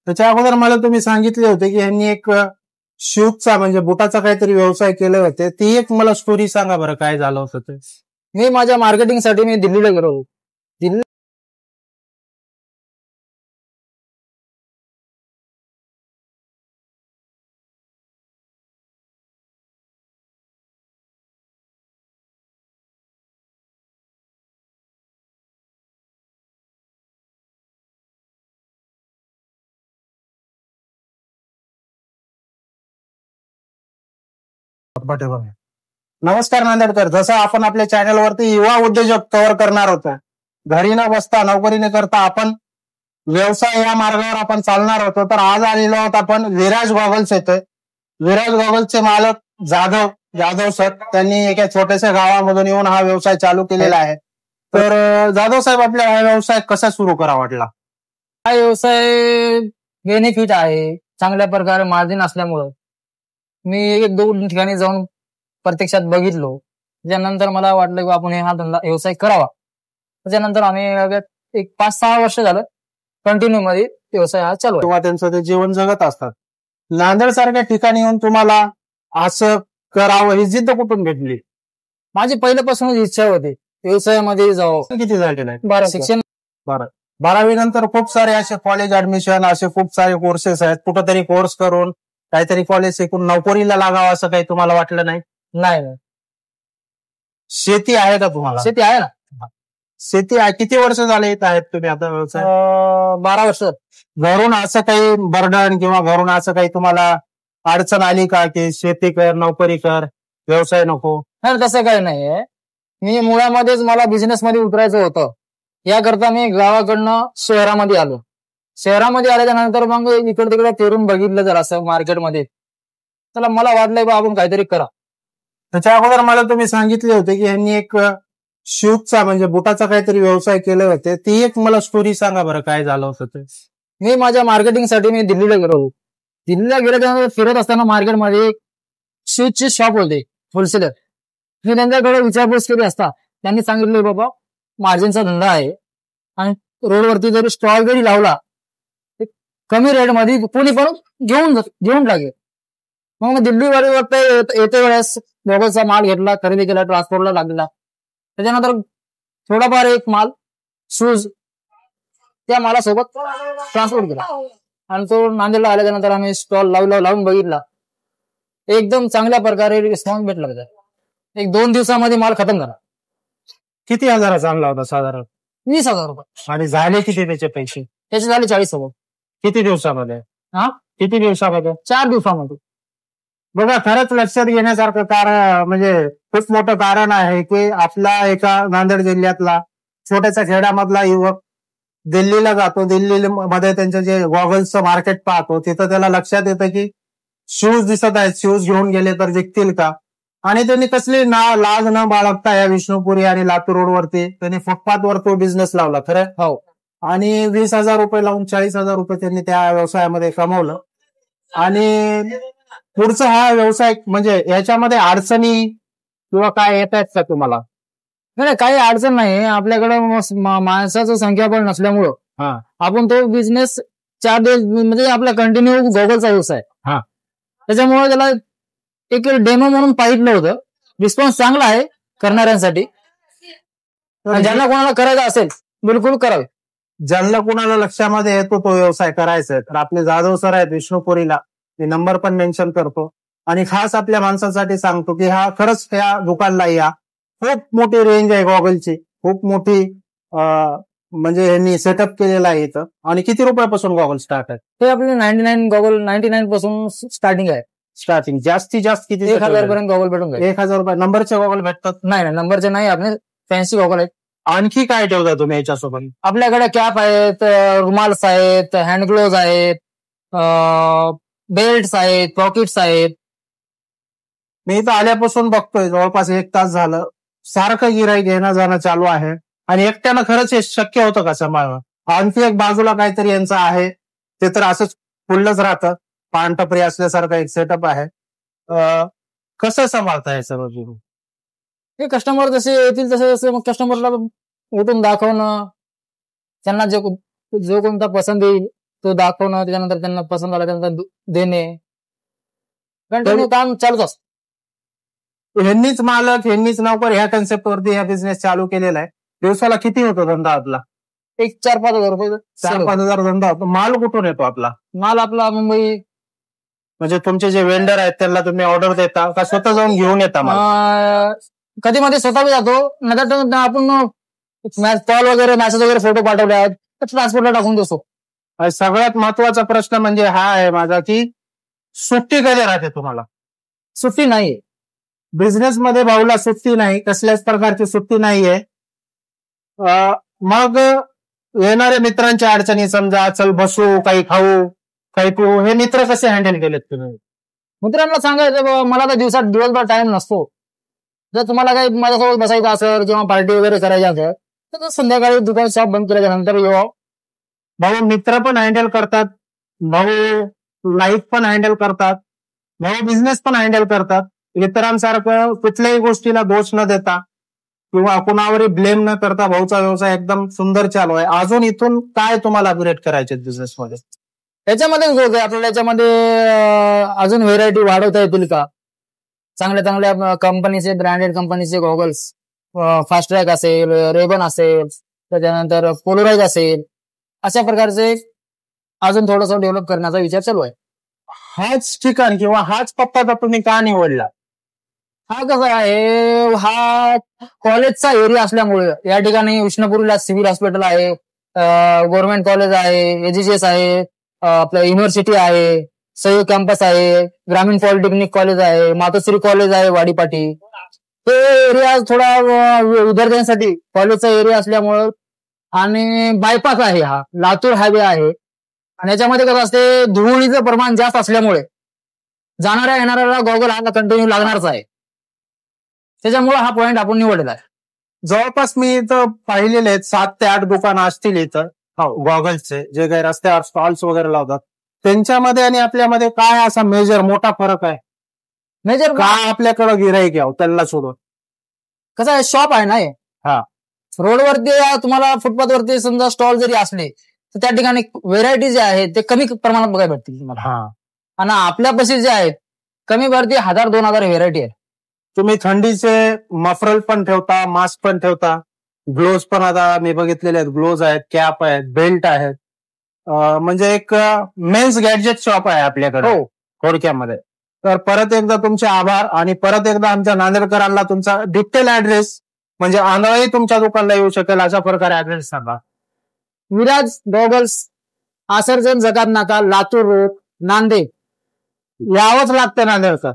त्याच्या अगोदर मला तुम्ही सांगितले होते की यांनी एक शूजचा म्हणजे बुटाचा काहीतरी व्यवसाय केले होते, ती एक मला स्टोरी सांगा बरं, काय झालं होतं ते. मी माझ्या मार्केटिंगसाठी मी दिल्लीला गेलो होतो. दिल्ली नमस्कार नांदेडकर, जसं आपण आपल्या चॅनलवरती युवा उद्योजक कव्हर करणार होतो, घरी न बसता नोकरी न करता आपण व्यवसाय या मार्गावर आपण चालणार होतो, तर आज आलेलो आहोत आपण विराज गॉगल्स येतोय. विराज गॉगल्सचे मालक जाधव सर, त्यांनी एका छोट्याशा गावामधून येऊन हा व्यवसाय चालू केलेला आहे. तर जाधव साहेब, आपल्या हा व्यवसाय कसा सुरू करा वाटला? हा व्यवसाय बेनिफिट आहे, चांगल्या प्रकारे मार्जिन असल्यामुळं मी 1-2 ठिकाणी जाऊन प्रत्यक्षात बघितलो. त्याच्यानंतर मला वाटलं की आपण हा धंदा व्यवसाय करावा. त्याच्यानंतर आम्ही एक 5-6 वर्ष झालं कंटिन्यू मध्ये व्यवसाय हा चालू आहे. किंवा त्यांचं ते जीवन जगत असतात. नांदेड सारख्या ठिकाणी येऊन तुम्हाला असं करावं ही जिद्द कुठून भेटली? माझी पहिल्यापासूनच इच्छा होती व्यवसायामध्ये जावं. किती झालेलं आहे? 12 शिक्षण. 12वी नंतर खूप सारे असे कॉलेज ऍडमिशन, असे खूप सारे कोर्सेस आहेत. कुठंतरी कोर्स करून काहीतरी कॉलेज शिकून नोकरीला लागावं असं काही तुम्हाला वाटलं नाही? नाही. शेती आहे का तुम्हाला? शेती आहे ना. शेती आहे. किती वर्ष झाले येत आहेत तुम्ही आता व्यवसाय? 12 वर्ष. घरून असं काही बर्डन किंवा घरून असं काही तुम्हाला अडचण आली का की शेती कर, नोकरी कर, व्यवसाय नको? नाही, तसं काही नाहीये. मी मुळामध्येच मला बिझनेस मध्ये उतरायचं होतं. याकरता मी गावाकडनं शहरामध्ये आलो. शहरामध्ये आल्याच्या नंतर मग इकडे तिकडे फिरून बघितलं जर असं मार्केटमध्ये, तर मला वाटलंय बा आपण काहीतरी करा. त्याच्या अगोदर मला तुम्ही सांगितले होते की यांनी एक शूजचा म्हणजे बुटाचा काहीतरी व्यवसाय केले होते, ती एक मला स्टोरी सांगा बरं, काय झालं होतं ते. मी माझ्या मार्केटिंगसाठी मी दिल्लीला गेलो होतो. दिल्लीला गेल्यानंतर फिरत असताना मार्केटमध्ये एक शूजचे शॉप होते, होलसेलर. मी त्यांच्याकडे विचारपूस केली असता त्यांनी सांगितलं बाबा मार्जिनचा धंदा आहे आणि रोडवरती जरी स्टॉल जरी लावला कमी रेटमध्ये कोणी पण घेऊन लागेल. मग दिल्लीवर येते वेळेस गॉगलचा माल घेतला, खरेदी केला, ट्रान्सपोर्टला लागला. त्याच्यानंतर थोडाफार एक माल शूज त्या मालासोबत ट्रान्सपोर्ट केला आणि तो नांदेडला आल्यानंतर आम्ही स्टॉल लावून बघितला. एकदम चांगल्या प्रकारे रिस्पॉन्स भेटला त्याचा. 1-2 दिवसामध्ये माल खतम झाला. किती हजाराचा आणला होता साधारण? 20,000 रुपये. आणि झाले किती त्याचे पैसे? त्याचे झाले 40,000. किती दिवसामध्ये? किती दिवसामध्ये? 4 दिवसामध्ये. बघा, खरंच लक्षात घेण्यासारखं कारण म्हणजे खूप मोठं कारण आहे की आपला एका नांदेड जिल्ह्यातला छोट्याशा खेड्यामधला युवक दिल्लीला जातो. दिल्लीमध्ये त्यांचं जे गॉगल्सचं मार्केट पाहतो, तिथं त्याला लक्षात येतं की शूज दिसत आहेत, शूज घेऊन गेले तर जिंकतील का? आणि त्यांनी कसली लाज न बाळगता या विष्णुपुरी आणि लातूर रोडवरती त्यांनी फुटपाथवर तो बिझनेस लावला. खरं हो. आणि 20,000 रुपये लावून 40,000 रुपये त्यांनी त्या व्यवसायामध्ये कमवलं. आणि पुढचा हा व्यवसाय म्हणजे याच्यामध्ये अडचणी किंवा काय येत आहेत का तुम्हाला? नाही, काही अडचण नाही. आपल्याकडे माणसाचं संख्याबळ नसल्यामुळं आपण तो बिझनेस 4 दिवस म्हणजे आपला कंटिन्यू गॉगलचा व्यवसाय. त्याच्यामुळे त्याला एक डेमो म्हणून पाहिलं होतं. रिस्पॉन्स चांगला आहे करणाऱ्यांसाठी. ज्यांना कोणाला करायचं असेल बिलकुल करावे. ज्यांना कोणाला लक्षामध्ये येतो तो व्यवसाय करायचा तर आपले जाधव सर आहेत विष्णुपुरीला, मी नंबर पण मेन्शन करतो. आणि खास आपल्या माणसांसाठी सांगतो की हा खरंच या दुकानला या. खूप मोठी रेंज आहे गॉगलची, खूप मोठी म्हणजे यांनी सेटअप केलेला आहे इथं. आणि किती रुपयापासून गॉगल स्टार्ट आहे? ते आपले 99 गॉगल 99 पासून स्टार्टिंग आहे. स्टार्टिंग जास्तीत जास्त किती? 1,000 पर्यंत गॉगल भेटून जाईल. 1,000 रुपये. नंबरचे गॉगल भेटतात? नाही, नंबरचे नाही, आपले फॅन्सी गॉगल आहेत. आणखी काय ठेवता तुम्ही याच्यासोबत? आपल्याकडे कॅप आहेत, रुमाल्स आहेत, हँड ग्लोव्ह आहेत, बेल्ट्स आहेत, पॉकेट्स आहेत. मी इथं आल्यापासून बघतोय, जवळपास 1 तास झालं, सारखं गिऱ्हाईक येणं जाणं चालू आहे. आणि एकट्यानं खरंच हे शक्य होतं का सांभाळणं? आणखी एक बाजूला काहीतरी यांचं आहे, ते तर असंच फुललंच राहतं. पानटपरी असल्यासारखं एक सेटअप आहे. कसं सांभाळता याचं बाजू? हे कस्टमर जसे येतील तसे मग कस्टमरला उठून दाखवणं, त्यांना जो कोणता पसंत येईल तो दाखवणं, त्याच्यानंतर त्यांना पसंत आला त्यानंतर देणे, कंटिन्यू काम चालूच असतं. ह्यांनीच मालक ह्यांनीच नोकर ह्या कन्सेप्ट वरती हा बिझनेस चालू केलेला आहे. दिवसाला किती होतो धंदा आपला? एक 4-5 हजार रुपये 4-5 हजार धंदा होतो. माल कुठून येतो आपला? माल आपला मुंबई, म्हणजे तुमचे जे वेंडर आहेत त्यांना तुम्ही ऑर्डर देता का स्वतः जाऊन घेऊन येता माल? कधी मध्ये स्वतः बी जातो, नंतर आपण कॉल वगैरे मेसेज वगैरे फोटो पाठवले आहेत तर ट्रान्सपोर्टला टाकून देतो. आणि सगळ्यात महत्वाचा प्रश्न म्हणजे हा आहे माझा की सुट्टी कधी राहते तुम्हाला? सुट्टी नाही. बिझनेस मध्ये भाऊला सुट्टी नाही, कसल्याच प्रकारची सुट्टी नाहीये. मग येणाऱ्या मित्रांच्या अडचणी, समजा चल बसू, काही खाऊ, काही पिऊ, हे मित्र कसे हँडल केलेत तुम्ही? मित्रांना सांगायचं बाबा मला तर दिवसभर टाइम नसतो. जर तुम्हाला काही माझ्यासोबत बसायचं असेल किंवा पार्टी वगैरे करायची असेल तर संध्याकाळी दुकान शॉप बंद केल्याच्या नंतर येऊ. भाऊ मित्र पण हँडल करतात, भाऊ लाईफ पण हँडल करतात, भाऊ बिझनेस पण हँडल करतात. इतरांसारखं कुठल्याही गोष्टीला दोष न देता किंवा कुणावरही ब्लेम न करता भाऊचा व्यवसाय एकदम सुंदर चालू आहे. अजून इथून काय तुम्हाला अपग्रेड करायचे बिझनेस मध्ये? याच्यामध्ये आपल्याला याच्यामध्ये अजून व्हेरायटी वाढवता येतील का? चांगल्या चांगल्या कंपनीचे, ब्रँडेड कंपनीचे गॉगल्स, फास्ट ट्रॅक असेल, रेबन असेल, त्याच्यानंतर पोलोराइज असेल, अशा प्रकारचे अजून थोडंसं डेव्हलप करण्याचा विचार चालू आहे. हाच ठिकाण किंवा हाच पत्ता तुम्ही का निवडला? हा कसा आहे, हा कॉलेजचा एरिया असल्यामुळे या ठिकाणी विष्णुपुरीला सिव्हिल हॉस्पिटल आहे, गव्हर्नमेंट कॉलेज आहे, एजीजीएस आहे, आपलं युनिव्हर्सिटी आहे, सहयोग कॅम्पस आहे, ग्रामीण पॉलिटेक्निक कॉलेज आहे, मातोश्री कॉलेज आहे वाडीपाटी. हे एरिया थोडा विद्यार्थ्यांसाठी कॉलेजचा एरिया असल्यामुळं आणि बायपास आहे, हा लातूर हायवे आहे आणि याच्यामध्ये कसं असते धुळीचं प्रमाण जास्त असल्यामुळे जाणाऱ्या येणाऱ्याला गॉगल हा कंटिन्यू लागणारच आहे. त्याच्यामुळे हा पॉइंट आपण निवडलेला आहे. जवळपास मी इथं पाहिलेले आहेत 7 ते 8 दुकानं असतील इथं गॉगल्सचे, जे काही रस्त्यावर स्टॉल्स वगैरे लावतात. त्यांच्यामध्ये आणि आपल्यामध्ये काय असा मेजर मोठा फरक आहे? मेजर काय आपल्याकडे गिराईक यावं त्यांना सोडून? कसं आहे, शॉप आहे ना, हा रोडवरती तुम्हाला फुटपाथ वरती समजा स्टॉल जरी असले तर त्या ठिकाणी व्हेरायटी जे आहे ते कमी प्रमाणात बघायला भेटतील तुम्हाला. आणि आपल्यापाशी जे आहेत कमी वरती 1000-2000 व्हेरायटी आहे. तुम्ही थंडीचे मफरल पण ठेवता, मास्क पण ठेवता, ग्लोव्ज पण आता मी बघितलेले आहेत, ग्लोव्ज आहेत, कॅप आहेत, बेल्ट आहेत. म्हणजे एक मेन्स गॅडजेट शॉप आहे आपल्याकडे थोडक्यामध्ये. तर परत एकदा तुमचे आभार आणि परत एकदा आमच्या नांदेडकरांना तुमचा डिटेल ऍड्रेस, म्हणजे आंधळाही तुमच्या दुकानला येऊ शकेल अशा प्रकारे ऍड्रेस सांगा. विराज गॉगल्स, आसरजन जगात नाका, लातूर रोड, नांदेड. यावंच लागतं नांदेडकर.